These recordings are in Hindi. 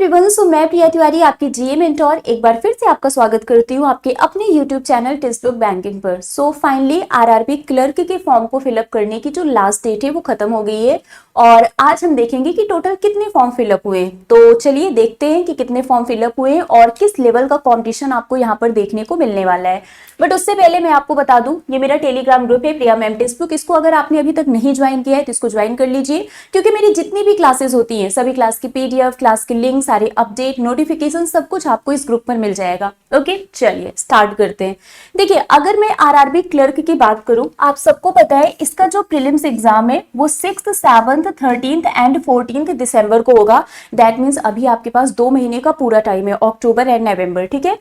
एवरीवन, सो मैं प्रिया तिवारी आपकी जीए मेंटोर एक बार फिर से आपका स्वागत करती हूँ आपके अपने YouTube channel text book banking पर। सो फाइनली आरआरबी क्लर्क के फॉर्म को फिलअप करने की जो लास्ट डेट है वो खत्म हो गई है और आज हम देखेंगे कि टोटल कितने फॉर्म फिलअप हुए। तो चलिए देखते हैं कि कितने फॉर्म फिलअप हुए और किस लेवल का कॉम्पिटिशन आपको यहाँ पर देखने को मिलने वाला है। बट उससे पहले मैं आपको बता दूं, ये मेरा टेलीग्राम ग्रुप है प्रिया मैम टेक्स्ट बुक। इसको अगर आपने अभी तक नहीं ज्वाइन किया है तो इसको ज्वाइन कर लीजिए, क्योंकि मेरी जितनी भी क्लासेस होती हैं सभी क्लास की पीडीएफ, क्लास के लिंक, सारे अपडेट, नोटिफिकेशन सब कुछ आपको इस ग्रुप पर मिल जाएगा। ओके, चलिए स्टार्ट करते हैं। देखिए, अगर मैं आरआरबी क्लर्क की बात करूं, आप सबको पता है इसका जो प्रीलिम्स एग्जाम है वो 6th, 7th, 13th and 14th दिसंबर को होगा। दैट मीन्स अभी आपके पास 2 महीने का पूरा टाइम है, अक्टूबर एंड नवंबर। ठीक है,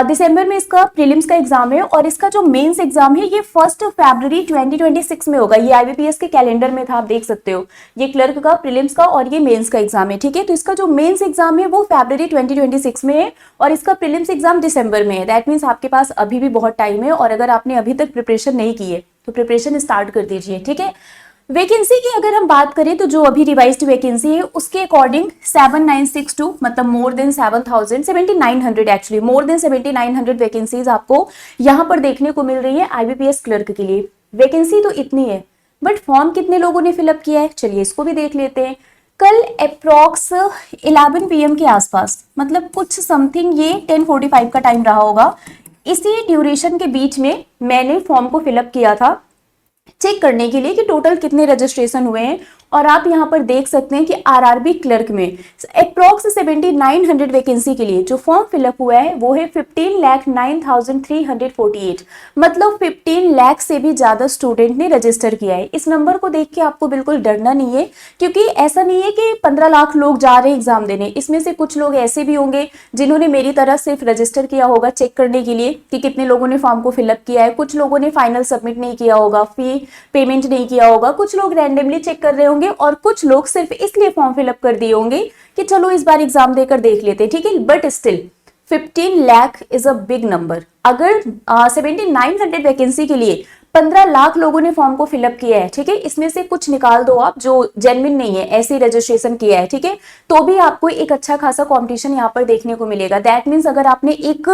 दिसंबर में इसका प्रीलिम्स का एग्जाम है और इसका जो मेंस एग्जाम है ये 1 फरवरी 2026 में होगा। ये आईबीपीएस के कैलेंडर में था, आप देख सकते हो। ये क्लर्क का प्रीलिम्स का और ये मेंस का एग्जाम है। ठीक है, तो इसका जो मेंस एग्जाम है वो फरवरी 2026 में है और इसका प्रीलिम्स एग्जाम दिसंबर में है। दैट मीन्स आपके पास अभी भी बहुत टाइम है और अगर आपने अभी तक प्रिपरेशन नहीं की है तो प्रिपरेशन स्टार्ट कर दीजिए। ठीक है, वैकेंसी की अगर हम बात करें तो जो अभी रिवाइज्ड वैकेंसी है उसके अकॉर्डिंग 7962, मतलब more than 7000, 7900 actually, more than 7900 vacancies आपको यहाँ पर देखने को मिल रही है आईबीपीएस क्लर्क के लिए। वैकेंसी तो इतनी है, बट फॉर्म कितने लोगों ने फिलअप किया है चलिए इसको भी देख लेते हैं। कल अप्रॉक्स 11 PM के आसपास, मतलब कुछ समथिंग ये 10:45 का टाइम रहा होगा, इसी ड्यूरेशन के बीच में मैंने फॉर्म को फिलअप किया था चेक करने के लिए कि टोटल कितने रजिस्ट्रेशन हुए हैं। और आप यहां पर देख सकते हैं कि आरआरबी क्लर्क में अप्रॉक्स 7900 वैकेंसी के लिए जो फॉर्म फिलअप हुआ है वो है 15,09,348, मतलब 15 लाख से भी ज्यादा स्टूडेंट ने रजिस्टर किया है। इस नंबर को देख के आपको बिल्कुल डरना नहीं है, क्योंकि ऐसा नहीं है कि 15 लाख लोग जा रहे हैं एग्जाम देने। इसमें से कुछ लोग ऐसे भी होंगे जिन्होंने मेरी तरह सिर्फ रजिस्टर किया होगा चेक करने के लिए कि कितने लोगों ने फॉर्म को फिलअप किया है। कुछ लोगों ने फाइनल सबमिट नहीं किया होगा, फी पेमेंट नहीं किया होगा, कुछ लोग रैंडमली चेक कर रहे होंगे और कुछ लोग सिर्फ इसलिए फॉर्म फिलअप कर दिए होंगे कि चलो इस बार एग्जाम देकर देख लेते हैं। ठीक है, but still 15 lakh is a big number. अगर 7900 वैकेंसी के लिए 15 लाख लोगों ने फॉर्म को फिलअप किया है, ठीक है, इसमें से कुछ निकाल दो आप जो जेन्युइन नहीं है, ऐसे रजिस्ट्रेशन किया है, ठीक है, तो भी आपको एक अच्छा खासा कंपटीशन यहाँ पर देखने को मिलेगा। दैट मीन्स अगर आपने एक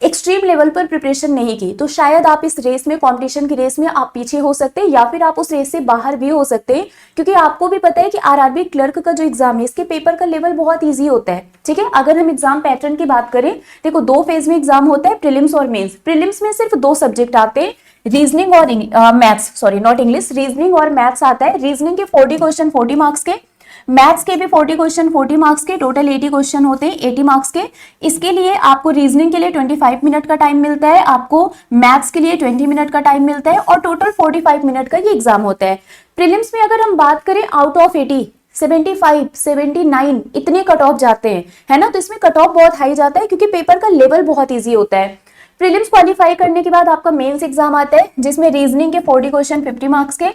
एक्सट्रीम लेवल पर प्रिपरेशन नहीं की तो शायद आप इस रेस में, कंपटीशन की रेस में आप पीछे हो सकते हैं या फिर आप उस रेस से बाहर भी हो सकते हैं, क्योंकि आपको भी पता है कि आरआरबी क्लर्क का जो एग्जाम है इसके पेपर का लेवल बहुत ईजी होता है। ठीक है, अगर हम एग्जाम पैटर्न की बात करें, देखो 2 फेज में एग्जाम होता है, प्रीलिम्स और मेंस। प्रीलिम्स में सिर्फ 2 सब्जेक्ट आते हैं, रीजनिंग और maths, sorry not English, reasoning और मैथ्स आता है। रीजनिंग के 40 क्वेश्चन 40 मार्क्स के, मैथ्स के भी 40 क्वेश्चन 40 मार्क्स के, टोटल 80 क्वेश्चन होते हैं 80 मार्क्स के। इसके लिए आपको रीजनिंग के लिए 25 मिनट का टाइम मिलता है, आपको मैथ्स के लिए 20 मिनट का टाइम मिलता है और टोटल 45 मिनट का ये एग्जाम होता है। प्रीलिम्स में अगर हम बात करें, आउट ऑफ 80 75 79 इतने कट ऑफ जाते हैं, है ना, तो इसमें कट ऑफ बहुत हाई जाता है क्योंकि पेपर का लेवल बहुत ईजी होता है। प्रीलिम्स क्वालिफाई करने के बाद आपका मेंस एग्जाम आता है, जिसमें रीजनिंग के 40 क्वेश्चन 50 मार्क्स के,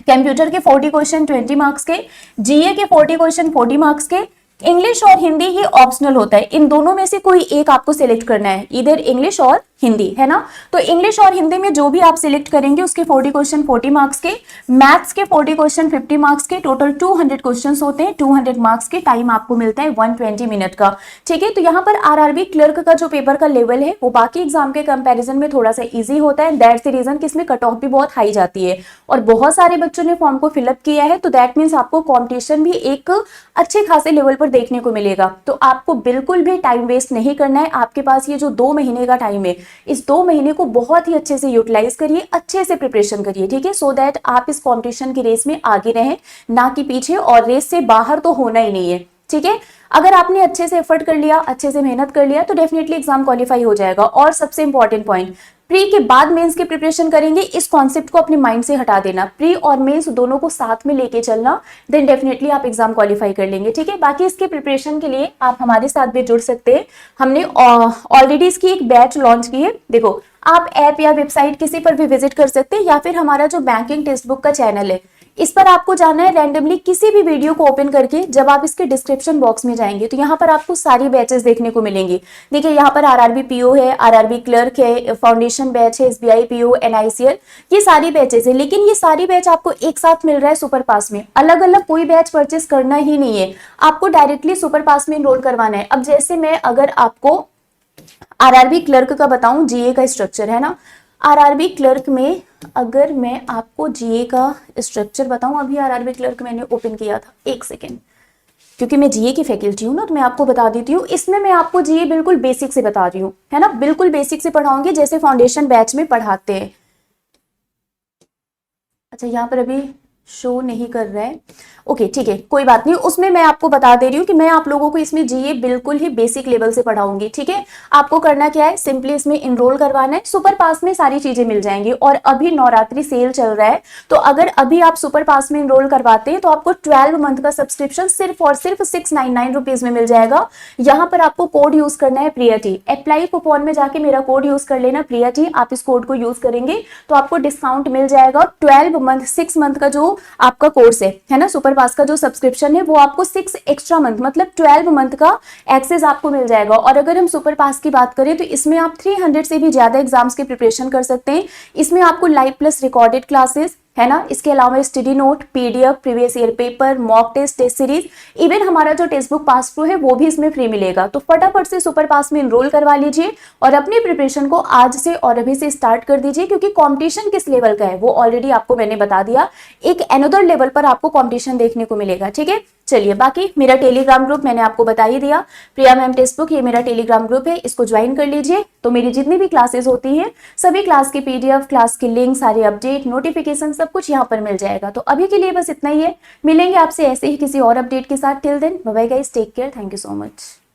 कंप्यूटर के 40 क्वेश्चन 20 मार्क्स के, जीए के 40 क्वेश्चन 40 मार्क्स के, इंग्लिश और हिंदी ये ऑप्शनल होता है। इन दोनों में से कोई एक आपको सिलेक्ट करना है, इधर इंग्लिश और हिंदी, है ना। तो इंग्लिश और हिंदी में जो भी आप सिलेक्ट करेंगे उसके 40 क्वेश्चन 40 मार्क्स के, मैथ्स के 40 क्वेश्चन 50 मार्क्स के, टोटल 200 क्वेश्चंस होते हैं, 200 मार्क्स के, टाइम आपको मिलता है 120 मिनट का। ठीक है, तो यहाँ पर आरआरबी क्लर्क का जो पेपर का लेवल है वो बाकी एग्जाम के कंपेरिजन में थोड़ा सा ईजी होता है। दैट्स द रीजन कि इसमें कट ऑफ भी बहुत हाई जाती है और बहुत सारे बच्चों ने फॉर्म को फिलअप किया है, तो दैट मीन्स आपको कॉम्पिटिशन भी एक अच्छे खासे लेवल पर देखने को मिलेगा। तो आपको बिल्कुल भी टाइम वेस्ट नहीं करना है। आपके पास ये जो 2 महीने का टाइम है, इस 2 महीने को बहुत ही अच्छे से यूटिलाइज करिए, अच्छे से प्रिपरेशन करिए। ठीक है, सो दैट आप इस कंपटीशन की रेस में आगे रहें, ना कि पीछे, और रेस से बाहर तो होना ही नहीं है। ठीक है, अगर आपने अच्छे से एफर्ट कर लिया, अच्छे से मेहनत कर लिया तो डेफिनेटली एग्जाम क्वालिफाई हो जाएगा। और सबसे इंपॉर्टेंट पॉइंट, प्री के बाद मेंस की प्रिपरेशन करेंगे, इस कॉन्सेप्ट को अपने माइंड से हटा देना। प्री और मेंस दोनों को साथ में लेके चलना, देन डेफिनेटली आप एग्जाम क्वालिफाई कर लेंगे। ठीक है, बाकी इसके प्रिपरेशन के लिए आप हमारे साथ भी जुड़ सकते हैं। हमने ऑलरेडी इसकी एक बैच लॉन्च की है। देखो, आप ऐप या वेबसाइट किसी पर भी विजिट कर सकते हैं या फिर हमारा जो बैंकिंग टेक्स्ट बुक का चैनल है इस पर आपको जाना है रैंडमली किसी भी वीडियो को ओपन करके। जब आप इसके डिस्क्रिप्शन बॉक्स में जाएंगे तो यहाँ पर आपको सारी बैचेस देखने को मिलेंगी। देखिए यहाँ पर आरआरबी पीओ है, आरआरबी क्लर्क है, फाउंडेशन बैच है, एसबीआई पीओ, एनआईसीएल, ये सारी बैचेस है। लेकिन ये सारी बैच आपको एक साथ मिल रहा है सुपर पास में, अलग अलग कोई बैच परचेस करना ही नहीं है, आपको डायरेक्टली सुपर पास में इनरोल करवाना है। अब जैसे मैं अगर आपको आरआरबी क्लर्क का बताऊं, जीए का स्ट्रक्चर है ना, आरआरबी क्लर्क में अगर मैं आपको जीए का स्ट्रक्चर बताऊं, अभी आरआरबी क्लर्क मैंने ओपन किया था, एक सेकेंड, क्योंकि मैं जीए की फैकल्टी हूं ना तो मैं आपको बता देती हूँ। इसमें मैं आपको जीए बिल्कुल बेसिक से बता रही हूँ, है ना, बिल्कुल बेसिक से पढ़ाऊंगी जैसे फाउंडेशन बैच में पढ़ाते हैं। अच्छा यहाँ पर अभी शो नहीं कर रहा है, ओके ठीक है, कोई बात नहीं। उसमें मैं आपको बता दे रही हूँ कि मैं आप लोगों को इसमें जीए बिल्कुल ही बेसिक लेवल से पढ़ाऊंगी, ठीक है। आपको करना क्या है, सिंपली इसमें इनरोल करवाना है, सुपर पास में सारी चीजें मिल जाएंगी। और अभी नवरात्रि सेल चल रहा है, तो अगर अभी आप सुपर पास में इनरोल करवाते हैं तो आपको 12 मंथ का सब्सक्रिप्शन सिर्फ और सिर्फ 699 रुपीज में मिल जाएगा। यहाँ पर आपको कोड यूज करना है प्रिया टी, अप्लाई कूपन में जाके मेरा कोड यूज कर लेना प्रिया टी। आप इस कोड को यूज करेंगे तो आपको डिस्काउंट मिल जाएगा। 12 मंथ 6 मंथ का जो आपका कोर्स है ना, सुपर पास का जो सब्सक्रिप्शन है, वो आपको 6 एक्स्ट्रा मंथ मतलब 12 मंथ का एक्सेस आपको मिल जाएगा। और अगर हम सुपर पास की बात करें तो इसमें आप 300 से भी ज्यादा एग्जाम्स की प्रिपरेशन कर सकते हैं। इसमें आपको लाइव प्लस रिकॉर्डेड क्लासेस, है ना, इसके अलावा study note, PDF, previous year paper, mock test, test series, even हमारा जो टेक्स्ट बुक पास प्रो है वो भी इसमें फ्री मिलेगा। तो फटाफट से सुपर पास में इनरोल करवा लीजिए और अपनी प्रिपरेशन को आज से और अभी से स्टार्ट कर दीजिए, क्योंकि कंपटीशन किस लेवल का है वो ऑलरेडी आपको मैंने बता दिया, एक अनदर लेवल पर आपको कंपटीशन देखने को मिलेगा, ठीक है। चलिए, बाकी मेरा टेलीग्राम ग्रुप मैंने आपको बता ही दिया, प्रिया मैम टेक्स्ट बुक, ये मेरा टेलीग्राम ग्रुप है, इसको ज्वाइन कर लीजिए। तो मेरी जितनी भी क्लासेस होती है सभी क्लास की पीडीएफ, क्लास की लिंक, सारे अपडेट, नोटिफिकेशन सब कुछ यहाँ पर मिल जाएगा। तो अभी के लिए बस इतना ही है, मिलेंगे आपसे ऐसे ही किसी और अपडेट के साथ। Till then bye bye guys, take care, thank you so much.